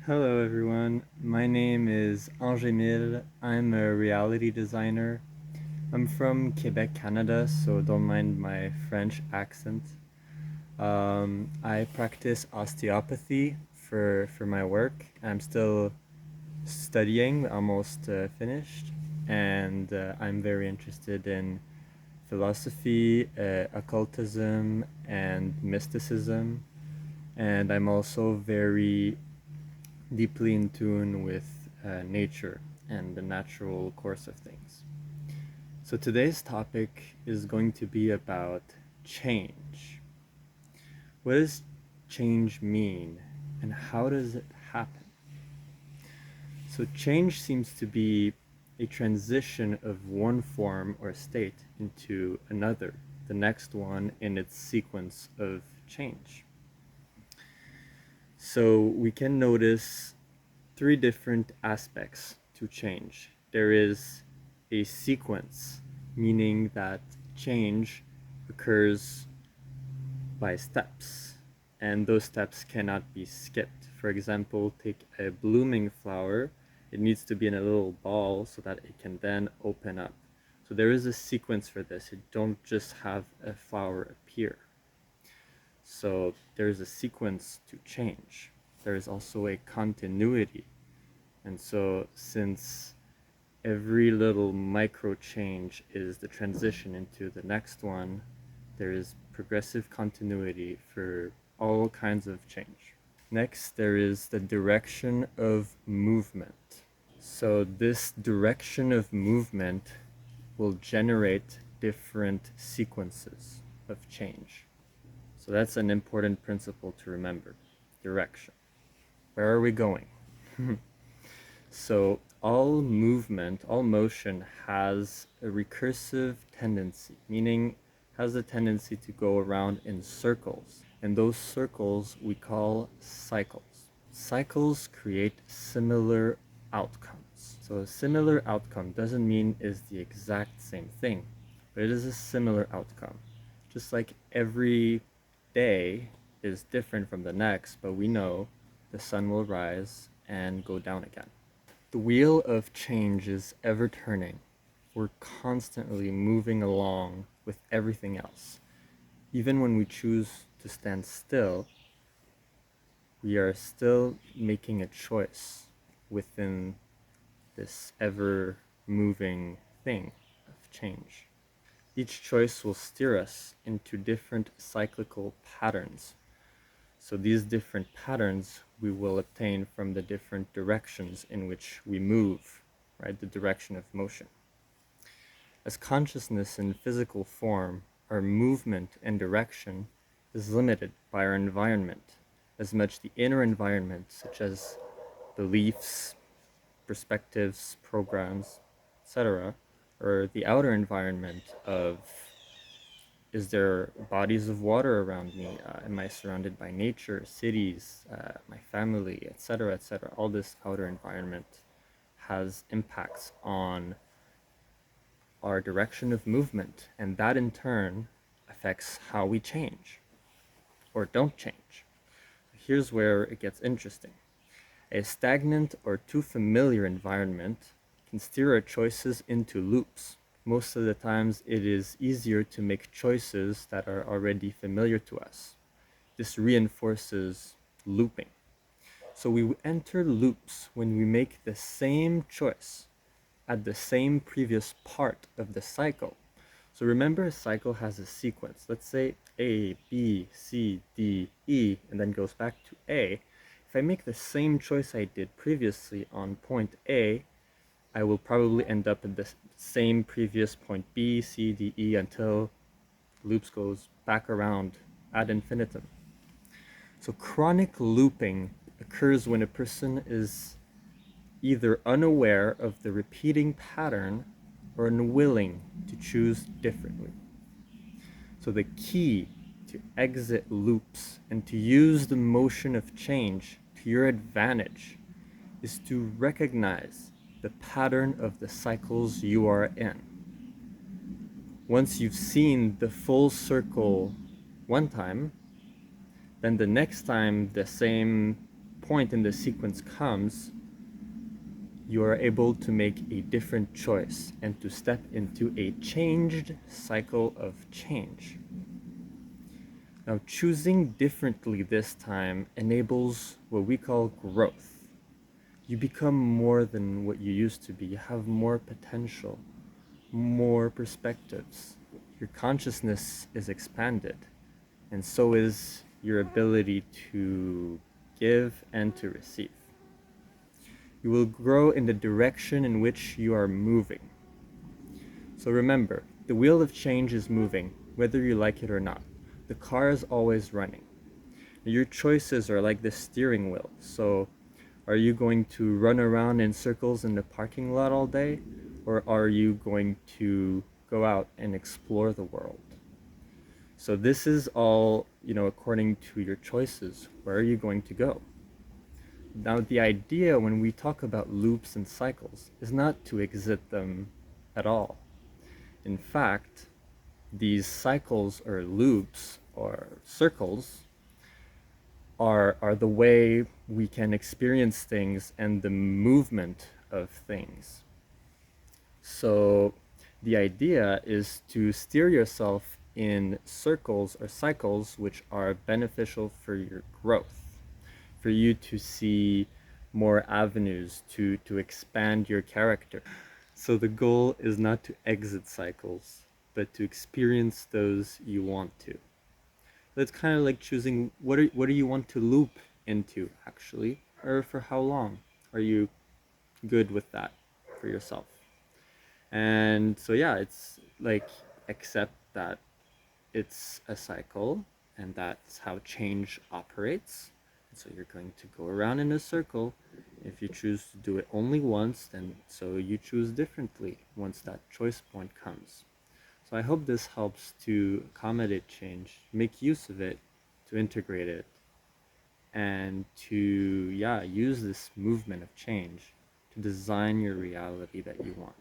Hello everyone, my name is Angémile. I'm a reality designer. I'm from Quebec, Canada, so don't mind my French accent. I practice osteopathy for my work. I'm still studying, almost finished, and I'm very interested in philosophy, occultism, and mysticism. And I'm also very deeply in tune with nature and the natural course of things. So today's topic is going to be about change. What does change mean and how does it happen? So change seems to be a transition of one form or state into another, the next one in its sequence of change. So we can notice three different aspects to change. There is a sequence, meaning that change occurs by steps, and those steps cannot be skipped. For example, take a blooming flower, it needs to be in a little ball so that it can then open up. So there is a sequence for this. You don't just have a flower appear. So there's a sequence to change. There is also a continuity. And so since every little micro change is the transition into the next one, there is progressive continuity for all kinds of change. Next, there is the direction of movement. So this direction of movement will generate different sequences of change. So that's an important principle to remember. Direction. Where are we going? So all movement, all motion has a recursive tendency, meaning has a tendency to go around in circles. And those circles we call cycles. Cycles create similar outcomes. So a similar outcome doesn't mean is the exact same thing, but it is a similar outcome. Just like every day is different from the next, but we know the sun will rise and go down again. The wheel of change is ever turning. We're constantly moving along with everything else. Even when we choose to stand still, we are still making a choice within this ever moving thing of change. Each choice will steer us into different cyclical patterns. So these different patterns we will obtain from the different directions in which we move, right? The direction of motion. As consciousness in physical form, our movement and direction is limited by our environment, as much the inner environment, such as beliefs, perspectives, programs, etc., or the outer environment of is there bodies of water around me? Am I surrounded by nature, cities, my family, etc., etc.? All this outer environment has impacts on our direction of movement, and that in turn affects how we change or don't change. Here's where it gets interesting. A stagnant or too familiar environment can steer our choices into loops. Most of the times, it is easier to make choices that are already familiar to us. This reinforces looping. So we enter loops when we make the same choice at the same previous part of the cycle. So remember, a cycle has a sequence. Let's say A, B, C, D, E, and then goes back to A. If I make the same choice I did previously on point A, I will probably end up at the same previous point B, C, D, E until loops goes back around ad infinitum. So chronic looping occurs when a person is either unaware of the repeating pattern or unwilling to choose differently. So the key to exit loops and to use the motion of change to your advantage is to recognize the pattern of the cycles you are in. Once you've seen the full circle one time, then the next time the same point in the sequence comes, you are able to make a different choice and to step into a changed cycle of change. Now, choosing differently this time enables what we call growth. You become more than what you used to be. You have more potential, more perspectives. Your consciousness is expanded, and so is your ability to give and to receive. You will grow in the direction in which you are moving. So remember, the wheel of change is moving, whether you like it or not. The car is always running. Your choices are like the steering wheel. So are you going to run around in circles in the parking lot all day? Or are you going to go out and explore the world? So this is all, according to your choices. Where are you going to go? Now, the idea when we talk about loops and cycles is not to exit them at all. In fact, these cycles or loops or circles are the way we can experience things and the movement of things. So the idea is to steer yourself in circles or cycles which are beneficial for your growth, for you to see more avenues to expand your character. So the goal is not to exit cycles, but to experience those you want to. It's kind of like choosing what do you want to loop into actually, or for how long are you good with that for yourself. And so yeah, it's like accept that it's a cycle and that's how change operates. So you're going to go around in a circle. If you choose to do it only once, then so you choose differently once that choice point comes. So I hope this helps to accommodate change, make use of it, to integrate it, and to, yeah, use this movement of change to design your reality that you want.